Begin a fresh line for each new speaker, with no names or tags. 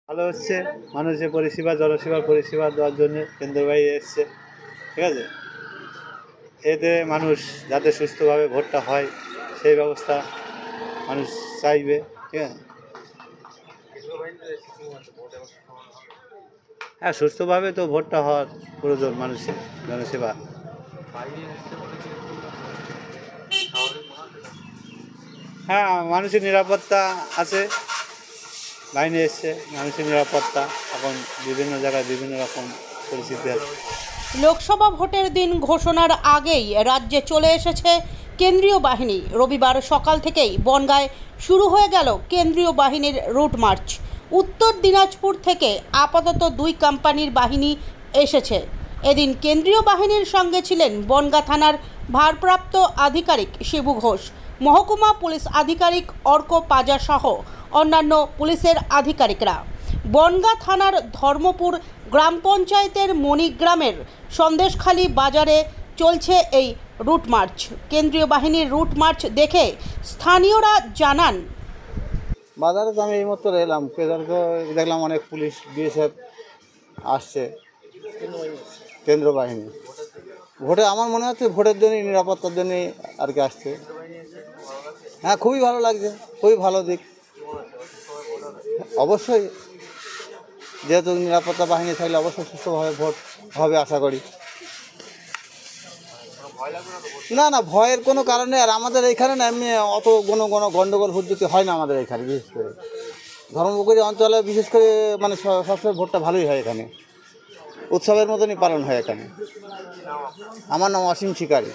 ভালো হচ্ছে, মানুষের পরিষেবা, জনসেবার পরিষেবা দেওয়ার জন্য কেন্দ্রবাহী এসছে, ঠিক আছে। এতে মানুষ যাতে সুস্থভাবে ভোটটা হয় সেই ব্যবস্থা মানুষ চাইবে, ঠিক আছে। হ্যাঁ, সুস্থভাবে তো ভোটটা হওয়ার প্রয়োজন মানুষের জনসেবা। হ্যাঁ, মানুষের নিরাপত্তা আছে, বাহিনী এসছে, মানুষের নিরাপত্তা এখন বিভিন্ন জায়গায় বিভিন্ন রকম পরিস্থিতি আছে।
লোকসভা ভোটের দিন ঘোষণার আগেই রাজ্যে চলে এসেছে কেন্দ্রীয় বাহিনী। রবিবার সকাল থেকেই বনগাঁয় শুরু হয়ে গেল কেন্দ্রীয় বাহিনীর রুট মার্চ। উত্তর দিনাজপুর থেকে আপাতত 2 কোম্পানির বাহিনী এসেছে। এদিন কেন্দ্রীয় বাহিনীর সঙ্গে ছিলেন বনগাঁ থানার ভারপ্রাপ্ত আধিকারিক শিবু ঘোষ, মহকুমা পুলিশ আধিকারিক অর্ক পাজা সহ অন্যান্য পুলিশের আধিকারিকরা। বনগাঁ থানার ধর্মপুর গ্রাম পঞ্চায়েতের মণিগ্রামের সন্দেশখালী বাজারে চলছে এই রুট মার্চ। কেন্দ্রীয় বাহিনীর রুট মার্চ দেখে স্থানীয়রা জানান,
বাজারে তো আমি এইমাত্র এলাম, দেখলাম অনেক পুলিশ বিএসএফ আসছে, কেন্দ্র বাহিনী। ভোটে আমার মনে হচ্ছে ভোটের জন্যই, নিরাপত্তার জন্যই আর কি আসছে। হ্যাঁ, খুবই ভালো লাগছে, খুবই ভালো দিক। অবশ্যই, যেহেতু নিরাপত্তা বাহিনী থাকলে অবশ্যই সুস্থভাবে ভোট হবে আশা করি। না না, ভয়ের কোনো কারণে। আর আমাদের এইখানে না এমনি অত কোনো গণ্ডগোল হুজ্জুতি হয় না আমাদের এখানে। বিশেষ করে ধর্মপুকুরি অঞ্চলে বিশেষ করে মানে সবসময় ভোটটা ভালোই হয় এখানে, উৎসবের মতনই পালন হয় এখানে। আমার নাম অসীম শিকারী।